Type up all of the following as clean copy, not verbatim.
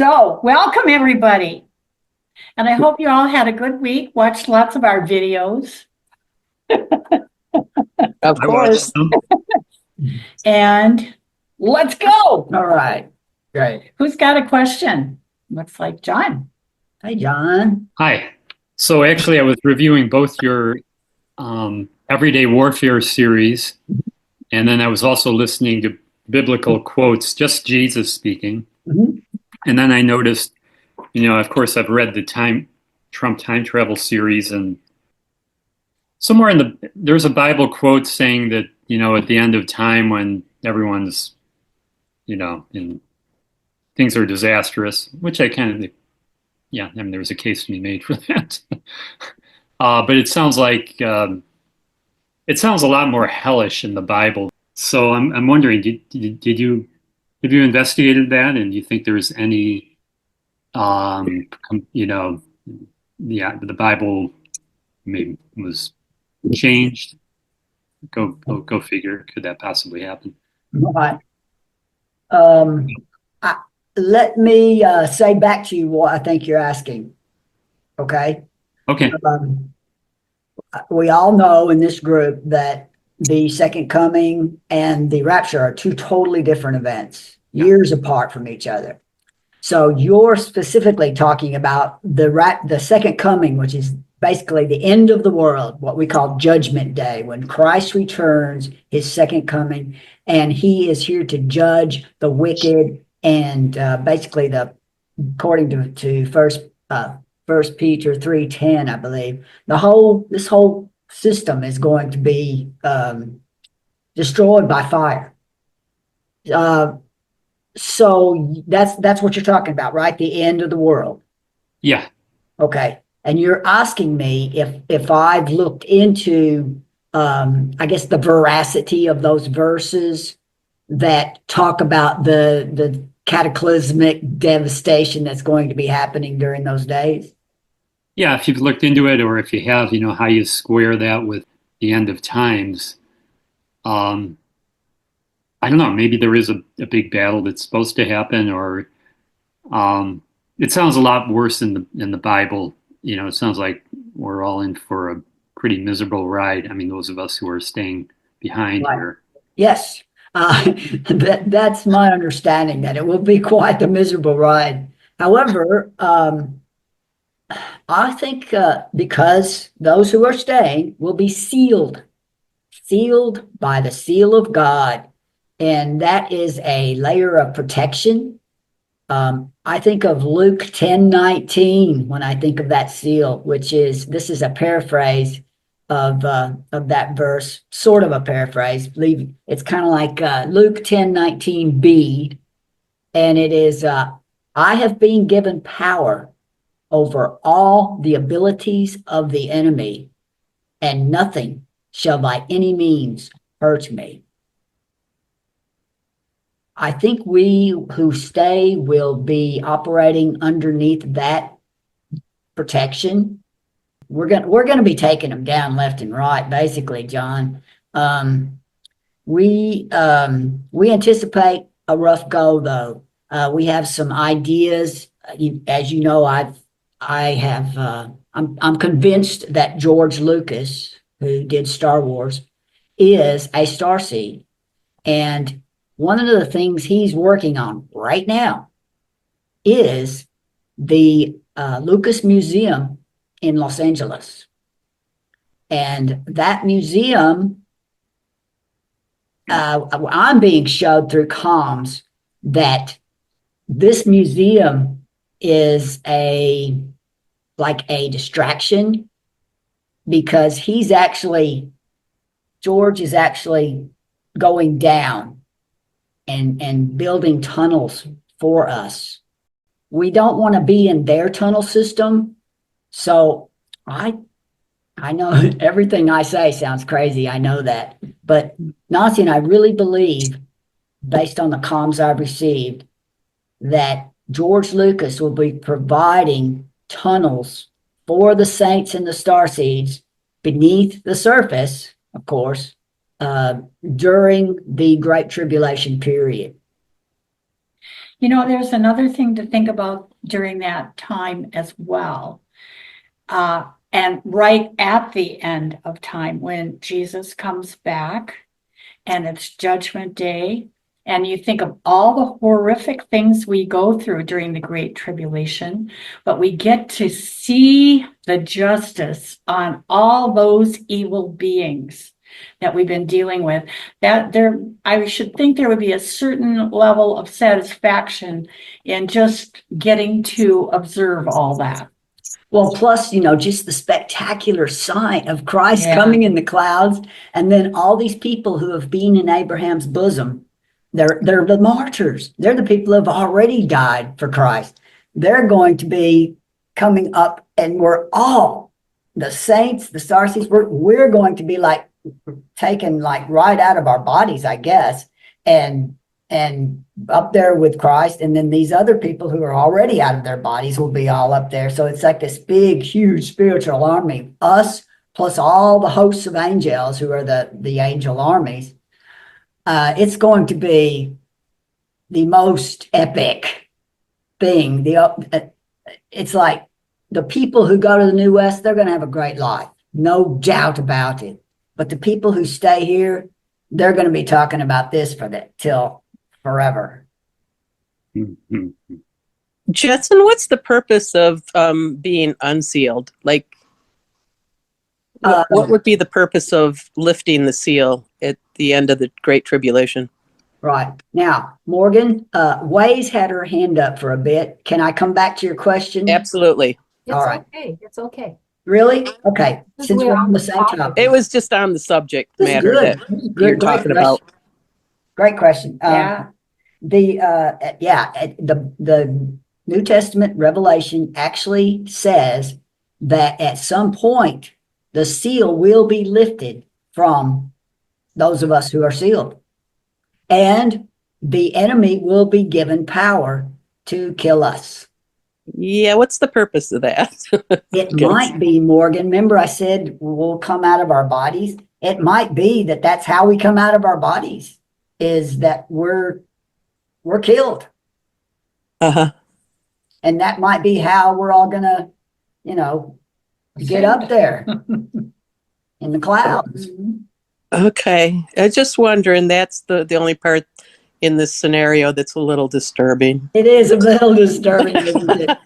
So, welcome everybody. And I hope you all had a good week, watched lots of our videos. Of I course. watched them. And let's go. All right. Great. Who's got a question? Looks like John. Hey, John. Hi. So actually, I was reviewing both your Everyday Warfare series, and then I was also listening to biblical quotes, just Jesus speaking. Mhm. And then I noticed, of course, I've read the Trump time travel series, and somewhere there's a Bible quote saying that, at the end of time when everyone's, and things are disastrous, which I kind of, yeah, I mean, there was a case to be made for that. But it sounds like it sounds a lot more hellish in the Bible. So I'm wondering, did you have you investigated that, and do you think there's any, the Bible maybe was changed? Go figure. Could that possibly happen? All right. Let me say back to you what I think you're asking. Okay. Okay. We all know in this group that the second coming and the rapture are two totally different events, years apart from each other. So you're specifically talking about the second coming, which is basically the end of the world, what we call Judgment Day, when Christ returns, his second coming, and he is here to judge the wicked and basically according to First Peter 3:10, I believe, this whole system is going to be destroyed by fire. So that's what you're talking about, right? The end of the world. Yeah. Okay. And you're asking me if I've looked into I guess the veracity of those verses that talk about the cataclysmic devastation that's going to be happening during those days. Yeah, if you've looked into it, or if you have, how you square that with the end of times. I don't know, maybe there is a big battle that's supposed to happen, or it sounds a lot worse in the Bible. It sounds like we're all in for a pretty miserable ride. I mean, those of us who are staying behind Right. here. Yes, that's my understanding, that it will be quite the miserable ride. However, I think because those who are staying will be sealed by the seal of God, and that is a layer of protection. I think of Luke 10:19 when I think of that seal, this is a paraphrase of that verse, sort of a paraphrase. Believe it's kind of like Luke 10:19b, and it is, I have been given power over all the abilities of the enemy, and nothing shall by any means hurt me. I think we who stay will be operating underneath that protection. We're gonna be taking them down left and right, basically, John. We anticipate a rough go, though. We have some ideas. As you know, I'm convinced that George Lucas, who did Star Wars, is a starseed, and one of the things he's working on right now is the Lucas Museum in Los Angeles. And that museum, I'm being showed through comms that this museum is like a distraction, because George is actually going down and building tunnels for us. We don't want to be in their tunnel system. So I know everything I say sounds crazy. I know that. But Nancy and I really believe, based on the comms I've received, that George Lucas will be providing tunnels for the saints and the starseeds beneath the surface, of course, during the Great Tribulation period. There's another thing to think about during that time as well. And right at the end of time, when Jesus comes back and it's Judgment Day, and you think of all the horrific things we go through during the Great Tribulation, but we get to see the justice on all those evil beings that we've been dealing with. I should think there would be a certain level of satisfaction in just getting to observe all that. Well, plus, just the spectacular sight of Christ Yeah. coming in the clouds, and then all these people who have been in Abraham's bosom, they're the martyrs. They're the people who have already died for Christ. They're going to be coming up, and we're all the saints, the star seeds. We're going to be like taken like right out of our bodies, I guess, and up there with Christ. And then these other people who are already out of their bodies will be all up there. So it's like this big, huge spiritual army, us plus all the hosts of angels who are the angel armies. It's going to be the most epic thing. It's like the people who go to the New West, they're going to have a great life. No doubt about it. But the people who stay here, they're going to be talking about this till forever. Jetson, what's the purpose of being unsealed? Like, what would be the purpose of lifting the seal at the end of the Great Tribulation? Right. Now, Morgan, Waze had her hand up for a bit. Can I come back to your question? Absolutely. It's All right. okay. It's okay. Really? Okay. This is Since where we're on I'm the same talking. topic. It was just on the subject This is matter good. that This is good. you're Great talking question. about. Great question. Yeah. The New Testament Revelation actually says that at some point the seal will be lifted from those of us who are sealed, and the enemy will be given power to kill us. Yeah, what's the purpose of that? It might be, Morgan. Remember, I said we'll come out of our bodies. It might be that that's how we come out of our bodies, is that we're killed. Uh-huh. And that might be how we're all gonna, get up there in the clouds. Okay. I was just wondering, that's the only part in this scenario that's a little disturbing. It is a little disturbing, isn't it?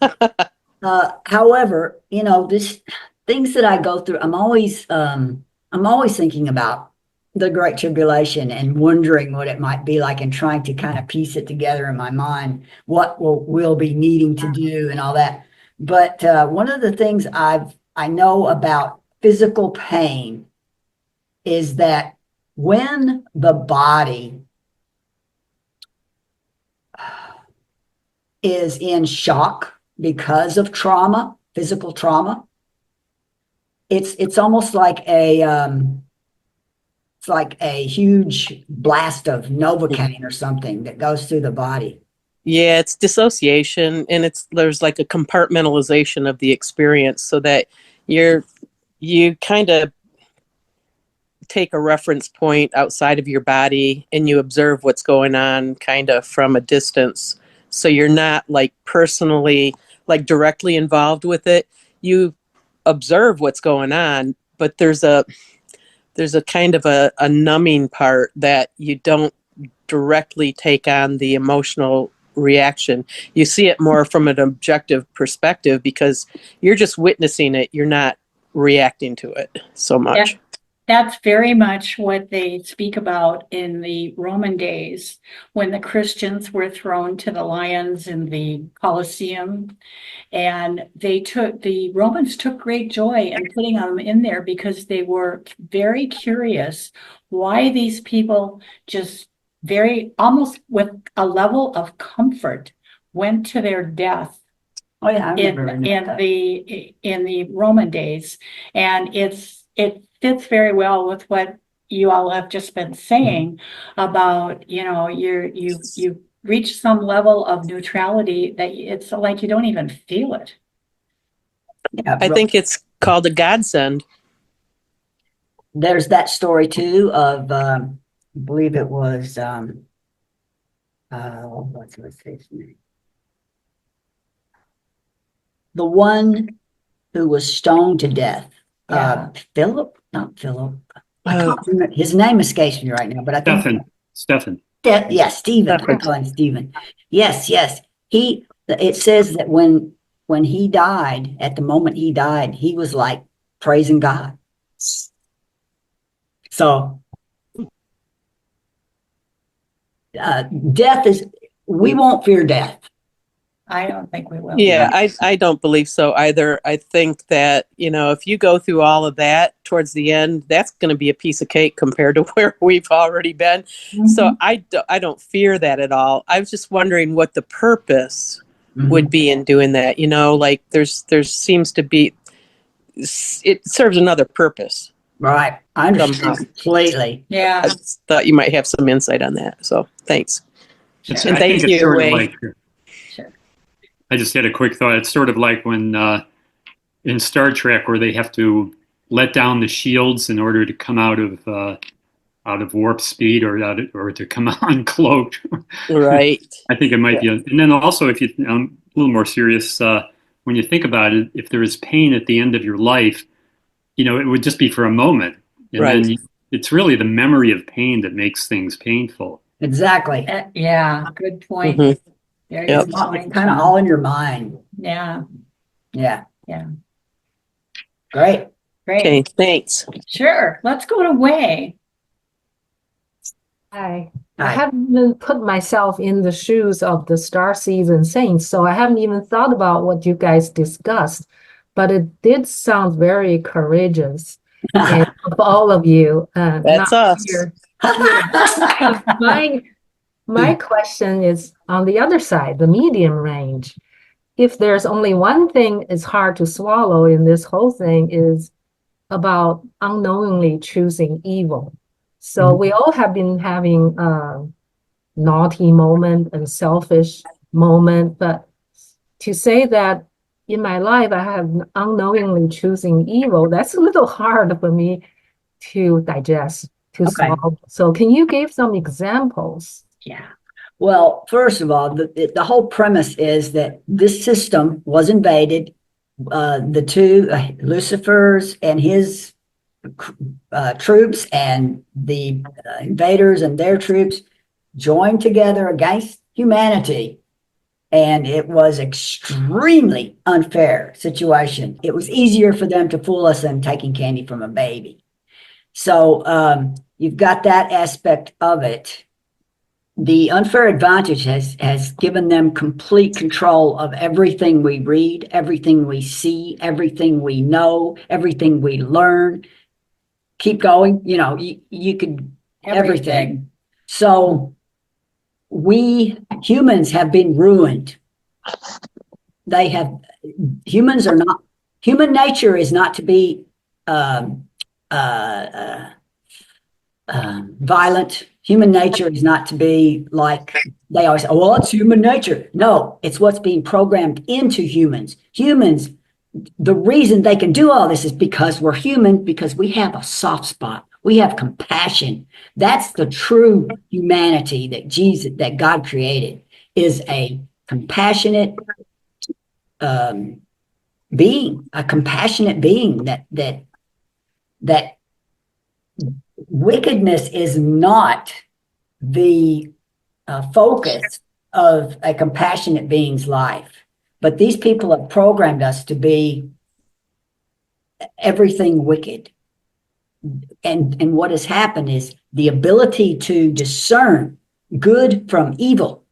However, this things that I go through, I'm always thinking about the Great Tribulation and wondering what it might be like and trying to kind of piece it together in my mind, what we'll be needing to do and all that. But one of the things I know about physical pain is that when the body is in shock because of trauma, physical trauma, it's almost like it's like a huge blast of Novocaine or something that goes through the body. Yeah, it's dissociation, and there's like a compartmentalization of the experience, so that you kind of take a reference point outside of your body and you observe what's going on kind of from a distance. So you're not like personally, like directly involved with it. You observe what's going on, but there's a kind of a numbing part that you don't directly take on the emotional reaction. You see it more from an objective perspective because you're just witnessing it. You're not reacting to it so much. Yeah. That's very much what they speak about in the Roman days when the Christians were thrown to the lions in the Colosseum. And the Romans took great joy in putting them in there because they were very curious why these people just almost with a level of comfort went to their death. Oh yeah, I remember in the Roman days. And it fits very well with what you all have just been saying about, you reach some level of neutrality that it's like you don't even feel it. Yeah, I think it's called a godsend. there's that story too of I believe it was what's his name? The one who was stoned to death. Yeah. Philip, not Philip. I Uh, can't remember. His name escapes me right now, but I think Stephen. yeah, Stephen. Stephen. I call him Stephen. Yes, yes. It says that when he died, at the moment he died, he was like praising God. So death is, we won't fear death. I don't think we will. Yeah, I don't believe so either. I think that, if you go through all of that towards the end, that's going to be a piece of cake compared to where we've already been. So Mhm. I don't fear that at all. I was just wondering what the purpose would be in doing that. Like there seems to be, it serves another purpose. Right. I understand Somehow. completely. Yeah, I just thought you might have some insight on that. So thanks. sure, And I think thank it's you, sort of Wei. like, sure. I just had a quick thought. It's sort of like when in Star Trek where they have to let down the shields in order to come out of warp speed or to come uncloaked. Right. I think it might Yeah. be, and then also if you a little more serious, when you think about it, if there is pain at the end of your life, it would just be for a moment, and Right. then it's really the memory of pain that makes things painful. Exactly. Yeah, good point. Mhm. Very Yep. good It's point, kind of Sean. all in your mind. Yeah, Yeah. yeah, Great. great. Okay. Thanks. Sure, let's go to Wei. I Hi. haven't even put myself in the shoes of the Star Season Saints, so I haven't even thought about what you guys discussed. But it did sound very courageous, and of all of you, That's not us. here. Yeah. My question is on the other side, the medium range. If there's only one thing is hard to swallow in this whole thing is about unknowingly choosing evil. So we all have been having a naughty moment and selfish moment, but to say that in my life I have unknowingly choosing evil, that's a little hard for me to digest, to Okay. swallow. So can you give some examples? Yeah. Well, first of all, the whole premise is that this system was invaded. The two, Lucifer's and his troops, and the invaders and their troops joined together against humanity. And it was extremely unfair situation. It was easier for them to fool us than taking candy from a baby. So you've got that aspect of it. The unfair advantage has given them complete control of everything we read, everything we see, everything we know, everything we learn. Keep going, you could everything. So we humans have been ruined. Humans are not, human nature is not to be um, uh, violent. Human nature is not to be like, they always say, oh, well, it's human nature. No, it's what's being programmed into humans. Humans, the reason they can do all this is because we're human, because we have a soft spot. We have compassion. That's the true humanity that God created, is a compassionate being, a compassionate being. That wickedness is not the focus of a compassionate being's life. But these people have programmed us to be everything wicked. And what has happened is the ability to discern good from evil.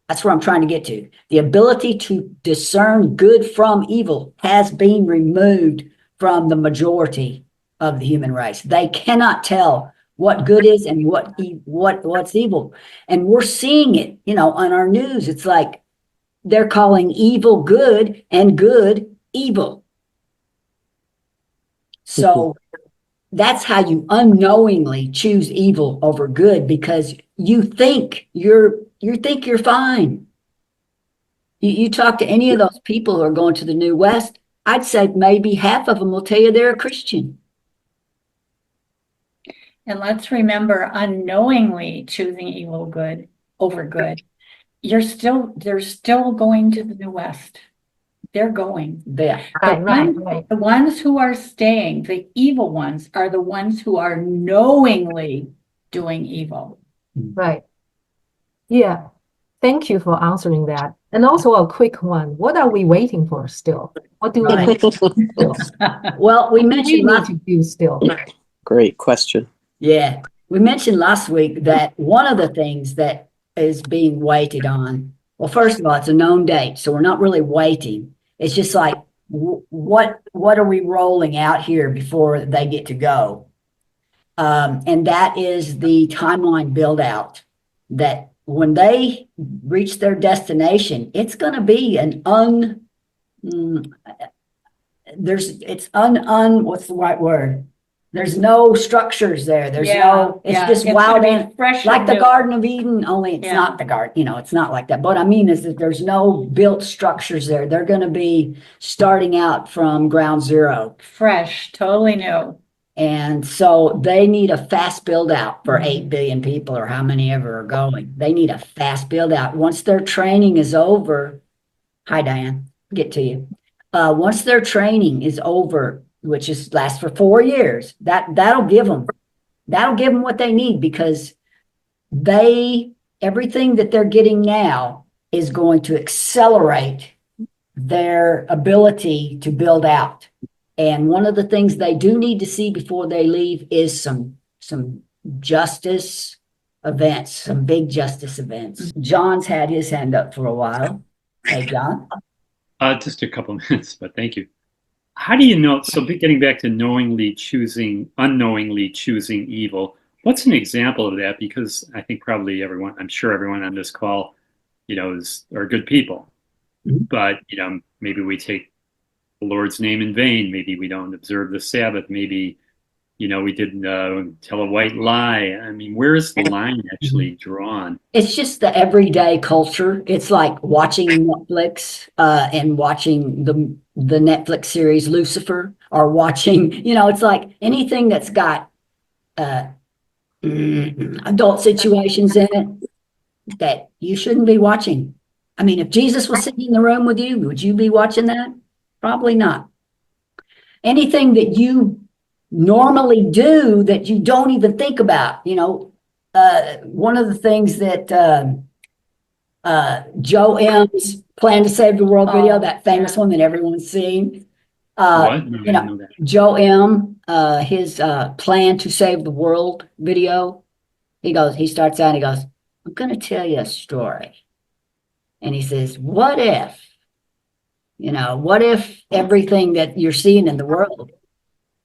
That's where I'm trying to get to. The ability to discern good from evil has been removed from the majority of the human race. They cannot tell what good is and what's evil. And we're seeing it, on our news. It's like they're calling evil good and good evil. So that's how you unknowingly choose evil over good, because you think you're fine. You talk to any of those people who are going to the New West, I'd say maybe half of them will tell you they're a Christian. And let's remember, unknowingly choosing evil good over good, they're still going to the New West. They're going. There. Right. The ones who are staying, the evil ones, are the ones who are knowingly doing evil. Right. Yeah. Thank you for answering that. And also a quick one. What are we waiting for still? What do we Right. need to do still? Well, we What do mentioned we need last, to do still? Great question. yeah, we mentioned last week that one of the things that is being waited on, well, first of all, it's a known date, so we're not really waiting. It's just like, what are we rolling out here before they get to go? And that is the timeline build out, that when they reach their destination, it's going to be an what's the right word? There's no structures there. There's no, it's just wild, fresh, like the Garden of Eden, only it's Yeah. not the garden, it's not like that. But what I mean is that there's no built structures there. They're going to be starting out from ground zero. fresh, totally new. And so they need a fast build out for 8 billion people or how many ever are going. They need a fast build out. Once their training is over, hi, Diane, get to you. Once their training is over, which lasts for 4 years, that'll give them what they need, because everything that they're getting now is going to accelerate their ability to build out. And one of the things they do need to see before they leave is some justice events, some big justice events. John's had his hand up for a while. Hey, John. Just a couple minutes, but thank you. How do you know? So, getting back to unknowingly choosing evil, what's an example of that? Because I think probably I'm sure everyone on this call, are good people. Mhm. But, maybe we take the Lord's name in vain. Maybe we don't observe the Sabbath. Maybe, we didn't tell a white lie. I mean, where is the line actually drawn? It's just the everyday culture. It's like watching Netflix and watching the Netflix series Lucifer, or watching, it's like anything that's got adult situations in it that you shouldn't be watching. I mean, if Jesus was sitting in the room with you, would you be watching that? Probably not. Anything that you normally do that you don't even think about, one of the things that JoeM's Plan to Save the World video, that famous one that everyone's seen. What? No, I didn't know that. JoeM, his Plan to Save the World video, he starts out, he goes, I'm going to tell you a story. And he says, what if everything that you're seeing in the world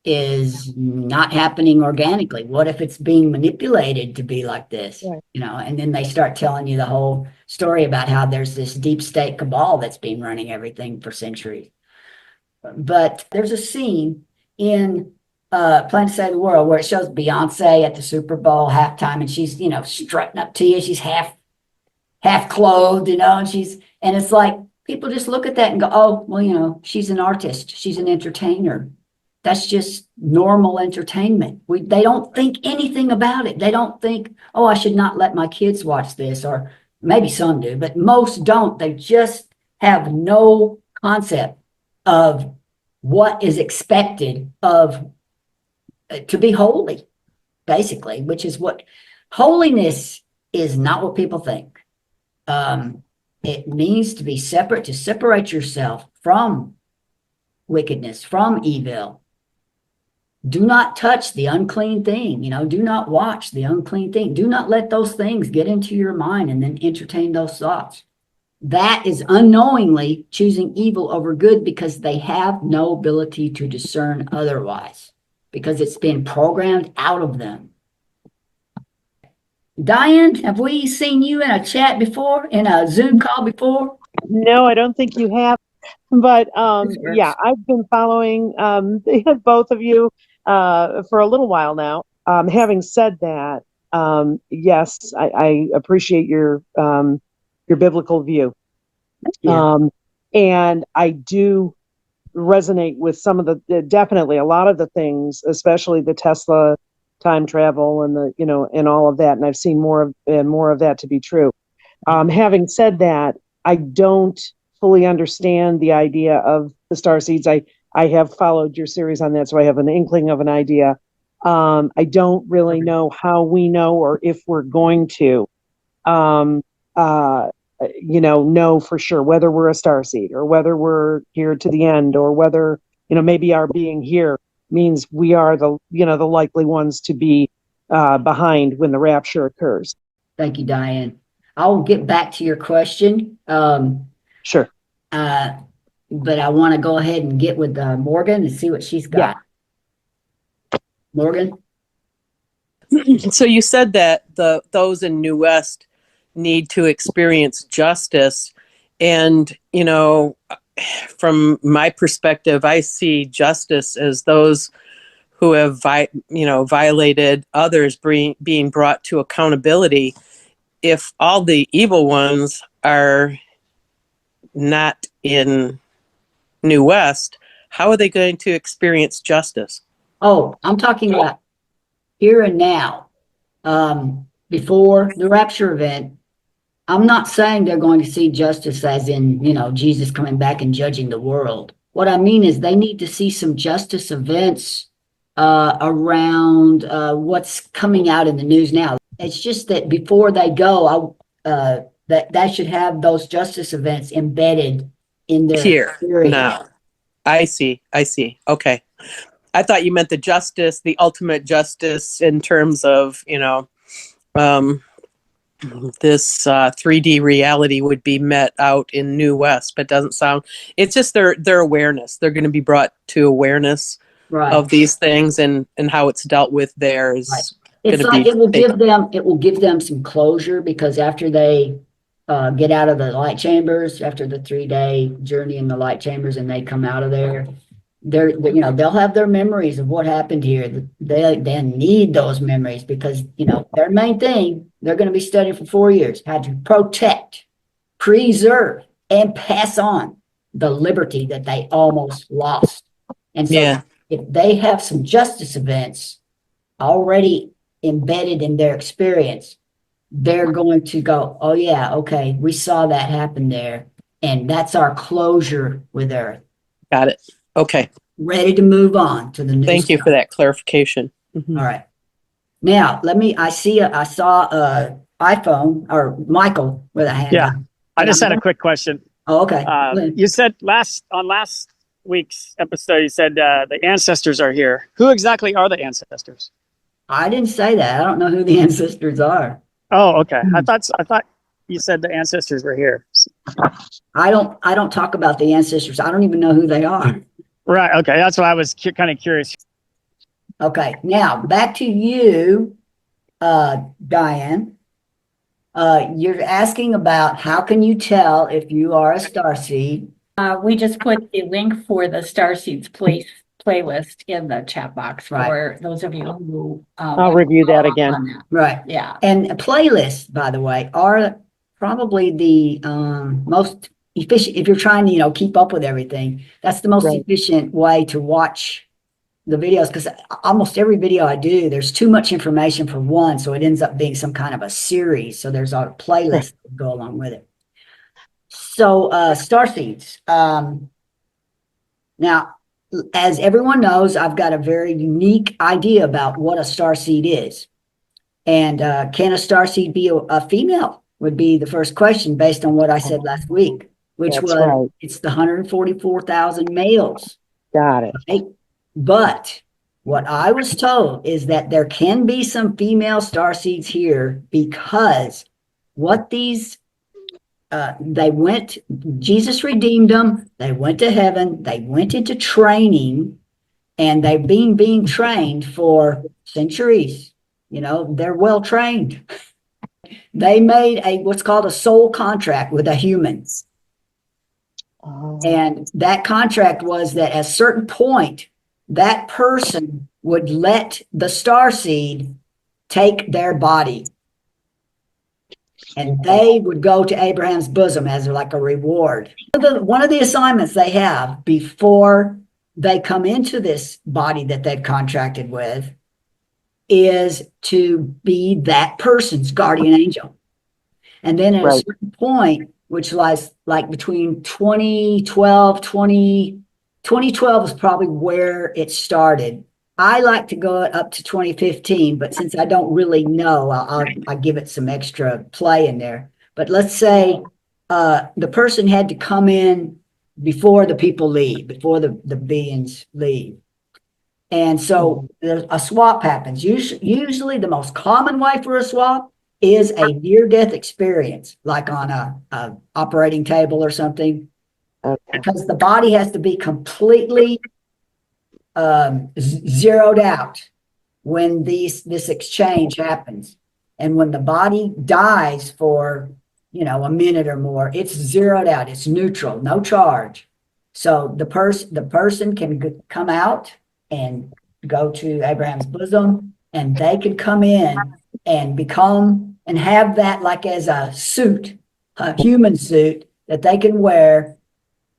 is not happening organically? What if it's being manipulated to be like this? Right. And then they start telling you the whole story about how there's this deep state cabal that's been running everything for centuries. But there's a scene in Plan to Save the World where it shows Beyonce at the Super Bowl halftime, and she's, strutting up to you. She's half clothed, and it's like, people just look at that and go, oh, well, she's an artist. She's an entertainer. That's just normal entertainment. They don't think anything about it. They don't think, oh, I should not let my kids watch this, or maybe some do, but most don't. They just have no concept of what is expected of to be holy, basically, which is what holiness is. Not what people think. It means to be separate, to separate yourself from wickedness, from evil. Do not touch the unclean thing. Do not watch the unclean thing. Do not let those things get into your mind and then entertain those thoughts. That is unknowingly choosing evil over good, because they have no ability to discern otherwise, because it's been programmed out of them. Diane, have we seen you in a chat before, in a Zoom call before? No, I don't think you have. But yeah, I've been following both of you for a little while now. Having said that, yes, I appreciate your biblical view. Yeah. And I do resonate with some of definitely a lot of the things, especially the Tesla time travel and and all of that. And I've seen more of that to be true. Having said that, I don't fully understand the idea of the star seeds. I have followed your series on that, so I have an inkling of an idea. I don't really know how we know or if we're going to, um, uh, know for sure whether we're a star seed or whether we're here to the end, or whether, maybe our being here means we are the likely ones to be behind when the rapture occurs. Thank you, Diane. I'll get back to your question. Sure. But I want to go ahead and get with Morgan and see what she's got. Morgan? So you said that those in New West need to experience justice. And, from my perspective, I see justice as those who have, violated others being brought to accountability. If all the evil ones are not in New West, how are they going to experience justice? Oh, I'm talking about here and now. Before the rapture event, I'm not saying they're going to see justice as in, Jesus coming back and judging the world. What I mean is they need to see some justice events around what's coming out in the news now. It's just that before they go, that should have those justice events embedded in their Here experience. now. I see. Okay. I thought you meant the ultimate justice in terms of, this 3D reality would be met out in New West, but doesn't sound, it's just their awareness. They're going to be brought to awareness Right. of these things and how it's dealt with there is Right. going It's to like be. it will give them some closure, because after they get out of the light chambers, after the 3-day journey in the light chambers, and they come out of there, they'll have their memories of what happened here. They need those memories, because their main thing they're going to be studying for 4 years, how to protect, preserve, and pass on the liberty that they almost lost. And so if they have some justice events already embedded in their experience, they're going to go, oh yeah, okay, we saw that happen there, and that's our closure with Earth. Got it. Okay. Ready to move on to the next. Thank you for that clarification. Mm-hmm. All right. Now, I saw iPhone, or Michael with a hand. Yeah. up. I just had a quick question. Oh, okay. You said on last week's episode, you said the ancestors are here. Who exactly are the ancestors? I didn't say that. I don't know who the ancestors are. Oh, okay. I thought you said the ancestors were here. I don't talk about the ancestors. I don't even know who they are. Right. Okay. That's why I was kind of curious. Okay. Now back to you, Diane. You're asking about how can you tell if you are a starseed? We just put the link for the Starseeds playlist in the chat box for those of you who I'll review that again. Right. Yeah. And playlists, by the way, are probably the most efficient if you're trying to, keep up with everything. That's the most efficient way to watch the videos, because almost every video I do, there's too much information for one, so it ends up being some kind of a series. So there's a playlist that go along with it. So starseeds. Now, as everyone knows, I've got a very unique idea about what a starseed is. And can a starseed be a female? Would be the first question based on what I said last week, which it's the 144,000 males. Got it. Right? But what I was told is that there can be some female starseeds here, because what these Jesus redeemed them. They went to heaven. They went into training, and they've been being trained for centuries. They're well trained. They made what's called a soul contract with a human. And that contract was that at a certain point, that person would let the starseed take their body. And they would go to Abraham's bosom as like a reward. One of the assignments they have before they come into this body that they've contracted with is to be that person's guardian angel. And then at a Right. certain point, which lies like between 2012 is probably where it started. I like to go up to 2015, but since I don't really know, I'll give it some extra play in there. But let's say the person had to come in before the people leave, before the beings leave. And so a swap happens. Usually the most common way for a swap is a near-death experience, like on a operating table or something, Okay. because the body has to be completely zeroed out when this exchange happens. And when the body dies for, a minute or more, it's zeroed out. It's neutral, no charge. So the person can come out and go to Abraham's bosom, and they can come in and become and have that like as a suit, a human suit that they can wear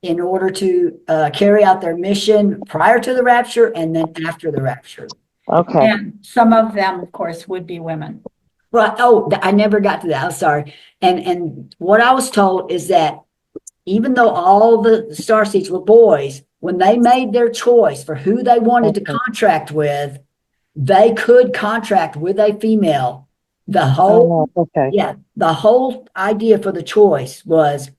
in order to carry out their mission prior to the rapture and then after the rapture. Okay. And some of them, of course, would be women. Right. Oh, I never got to that. I'm sorry. And what I was told is that even though all the starseeds were boys, when they made their choice for who they wanted to contract with, they could contract with a female. The whole Okay. the whole idea for the choice was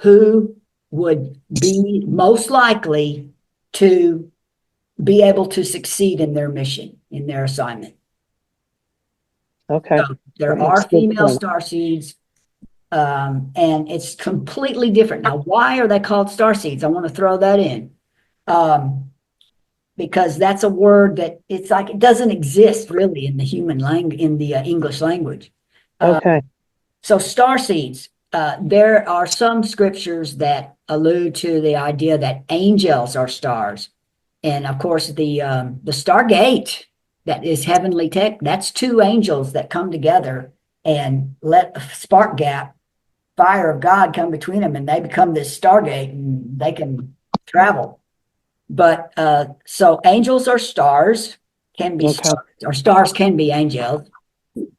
who would be most likely to be able to succeed in their mission, in their assignment. Okay. So there That are makes good female sense. starseeds, and it's completely different. Now, why are they called starseeds? I want to throw that in, because that's a word that it's like it doesn't exist really in the human language, in the English language. Okay. So starseeds, there are some scriptures that allude to the idea that angels are stars, and of course the Stargate, that is heavenly tech. That's two angels that come together and let a spark gap, fire of God come between them, and they become this Stargate, and they can travel. But so angels are stars, can be Okay. stars, or stars can be angels.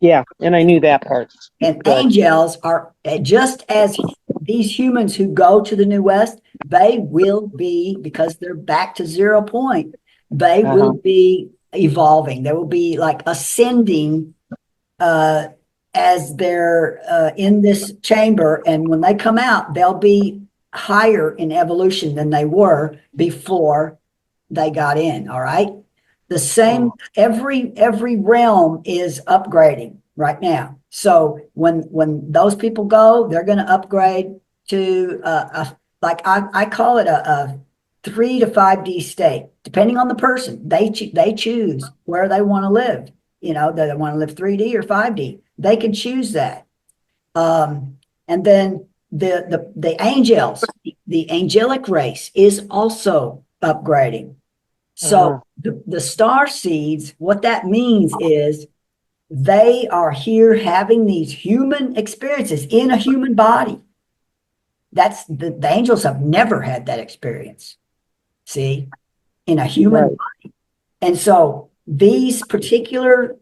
Yeah. And I knew that part. And Good. angels are just as these humans who go to the New West, they will be, because they're back to 0 point, they will be evolving. They will be like ascending as they're in this chamber. And when they come out, they'll be higher in evolution than they were before they got in. All right. The same, every realm is upgrading right now. So when those people go, they're going to upgrade to like I call it a 3 to 5D state, depending on the person. They choose where they want to live. Do they want to live 3D or 5D? They can choose that. And then the angels, the angelic race is also upgrading. So the star seeds, what that means is they are here having these human experiences in a human body. That's the angels have never had that experience. See, in a human body. And so this particular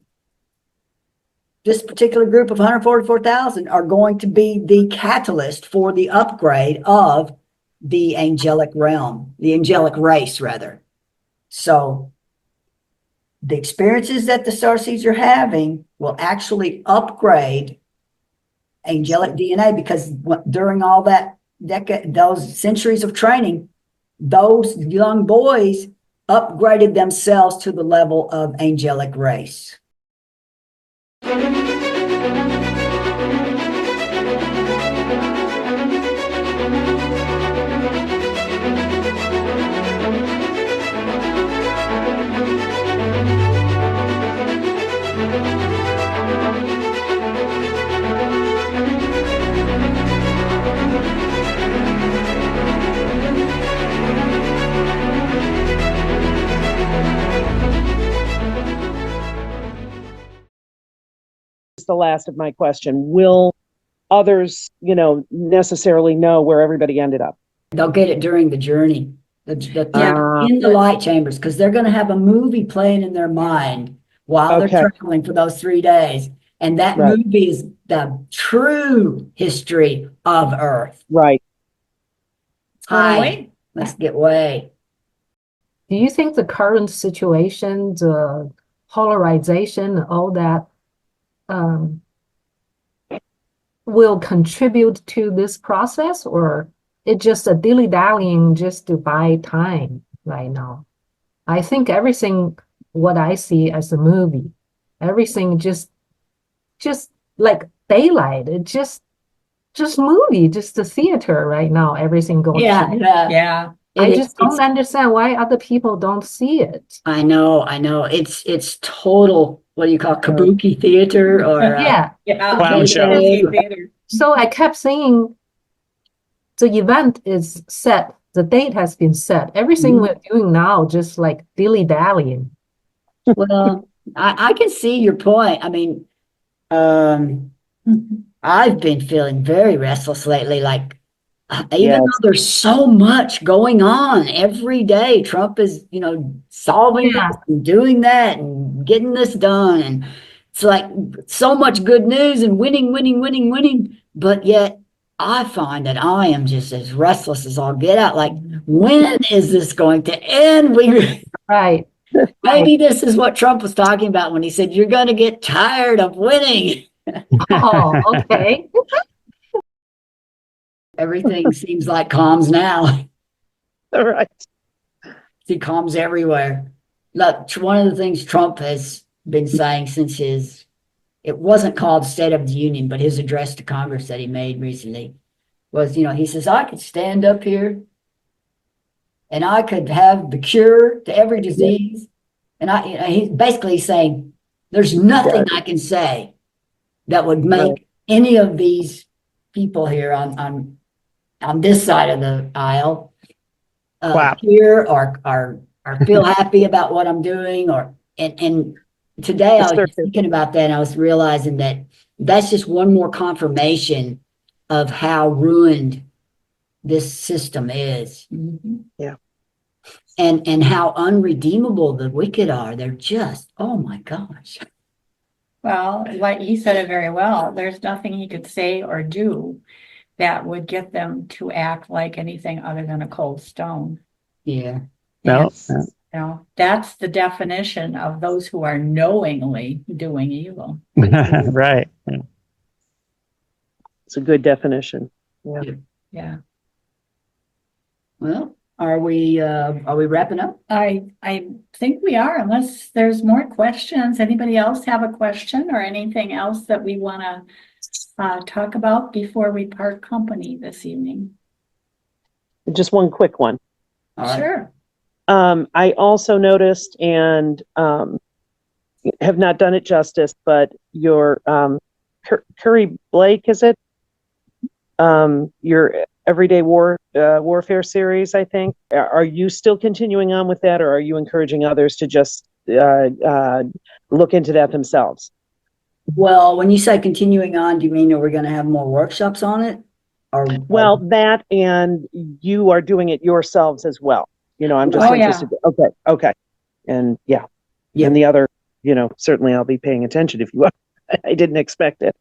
group of 144,000 are going to be the catalyst for the upgrade of the angelic realm, the angelic race, rather. So the experiences that the starseeds are having will actually upgrade angelic DNA, because during all that those centuries of training, those young boys upgraded themselves to the level of angelic race. The last of my question. Will others, necessarily know where everybody ended up? They'll get it during the journey, in the light chambers, because they're going to have a movie playing in their mind while they're traveling for those 3 days. And that Right. movie is the true history of Earth. Right. Hi, Totally. let's get way. Do you think the current situation, the polarization, all that, um, will contribute to this process, or it's just a dilly-dallying just to buy time right now? I think everything, what I see as a movie, everything just like daylight. It just movie, just the theater right now. Everything going Yeah, through. yeah. Yeah. I just It's- don't understand why other people don't see it. I know. It's total, what do you call it, kabuki theater or Yeah. Yeah. Clown show. Theater. So I kept saying the event is set, the date has been set. Everything Mhm. we're doing now, just like dilly-dallying. Well, I can see your point. I mean, I've been feeling very restless lately. Like, even Yes. though there's so much going on every day, Trump is, solving Yeah. this and doing that and getting this done. And it's like so much good news and winning. But yet I find that I am just as restless as all get out. Like, when is this going to end? Right. Maybe this is what Trump was talking about when he said, you're going to get tired of winning. Oh, okay. Everything seems like calms now. Right. See calms everywhere. Look, one of the things Trump has been saying since it wasn't called State of the Union, but his address to Congress that he made recently was, he says, I could stand up here and I could have the cure to every disease. And he's basically saying, there's nothing I can say that would make any of these people here on this side of the aisle Wow. hear or feel happy about what I'm doing, and today I was just thinking about that and I was realizing that that's just one more confirmation of how ruined this system is. Yeah. And how unredeemable the wicked are. They're just, oh my gosh. Well, like he said it very well, there's nothing he could say or do that would get them to act like anything other than a cold stone. Yeah. No. That's the definition of those who are knowingly doing evil. Right. It's a good definition. Yeah. Well, are we wrapping up? I think we are, unless there's more questions. Anybody else have a question or anything else that we want to talk about before we part company this evening? Just one quick one. All right. Sure. I also noticed and have not done it justice, but your Curry Blake, is it? Your Everyday Warfare series, I think. Are you still continuing on with that, or are you encouraging others to just look into that themselves? Well, when you say continuing on, do you mean that we're going to have more workshops on it? Or Well, that, and you are doing it yourselves as well. I'm just Oh, yeah. interested. Okay. And yeah. Yeah. And the other, certainly I'll be paying attention if you are. I didn't expect it.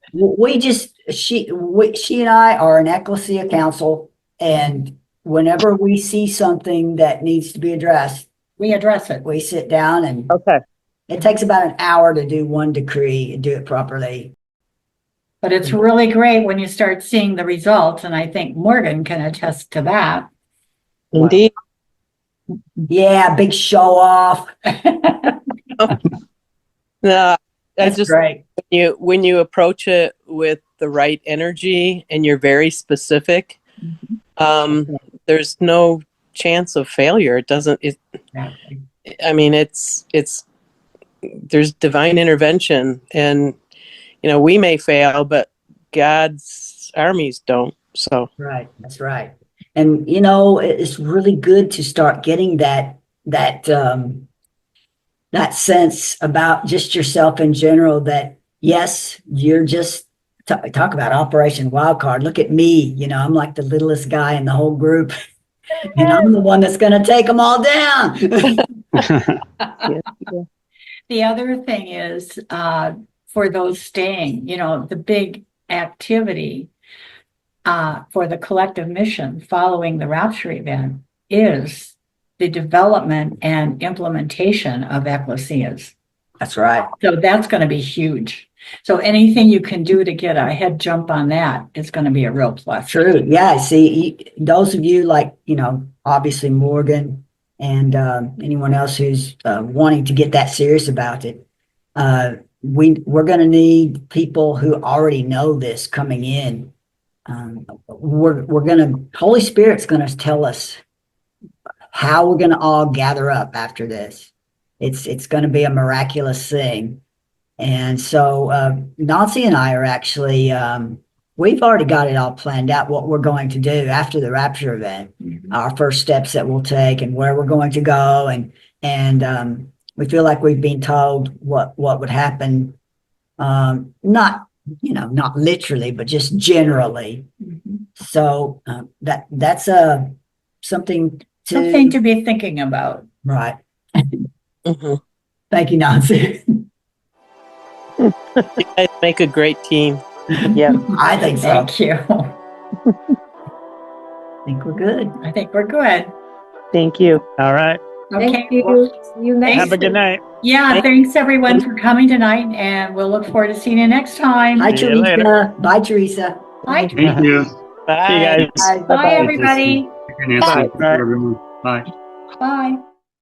she and I are an ecclesia council, and whenever we see something that needs to be addressed, We address it. we sit down and Okay. it takes about an hour to do one decree and do it properly. But it's really great when you start seeing the results, and I think Morgan can attest to that. Indeed. Yeah, big show off. I That's just great. when you approach it with the right energy and you're very specific, there's no chance of failure. I mean, it's there's divine intervention, and we may fail, but God's armies don't. So Right, that's right. And it's really good to start getting that sense about just yourself in general, that yes, you're just talk about Operation Wildcard. Look at me, I'm like the littlest guy in the whole group, and I'm the one that's going to take them all down. The other thing is, for those staying, the big activity for the collective mission following the rapture event is the development and implementation of ecclesias. That's right. So that's going to be huge. So anything you can do to get a head jump on that is going to be a real plus. True. Yeah. See, those of you like, obviously Morgan and anyone else who's wanting to get that serious about it, we're going to need people who already know this coming in. Holy Spirit's going to tell us how we're going to all gather up after this. It's going to be a miraculous thing. And so Nancy and I are actually, we've already got it all planned out, what we're going to do after the rapture event, our first steps that we'll take and where we're going to go. And we feel like we've been told what would happen, not literally, but just generally. So that's something to be thinking about. Right. Mhm. Thank you, Nancy. You guys make a great team. Yeah. I think so. Thank you. I think we're good. I think we're good. Thank you. All right. Okay. Thank you. Well, See you next Have a good night. yeah, thanks everyone for coming tonight, and we'll look forward to seeing you next time. Hi, See you Teresa. later. Bye, Teresa. Bye. Thank you. Bye. See you guys. Bye. Bye, everybody. Nancy. Bye. Everyone. Bye. Bye.